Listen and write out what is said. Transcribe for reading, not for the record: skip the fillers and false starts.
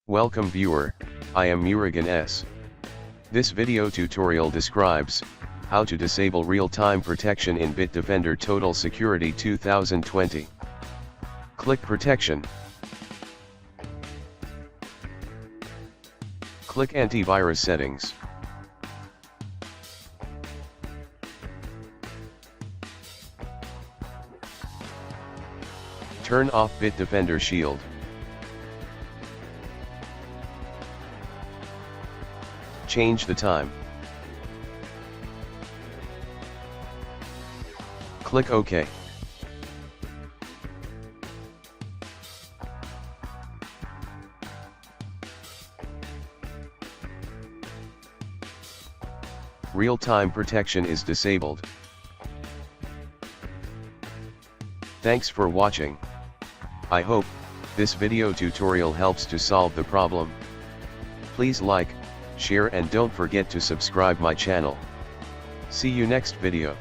Welcome viewer, I am Murugan S. This video tutorial describes how to disable real-time protection in Bitdefender Total Security 2020. Click Protection. Click Antivirus Settings. Turn off Bitdefender Shield. Change the time. Click OK. Real-time protection is disabled. Thanks for watching. I hope this video tutorial helps to solve the problem. Please like, share and don't forget to subscribe my channel. See you next video.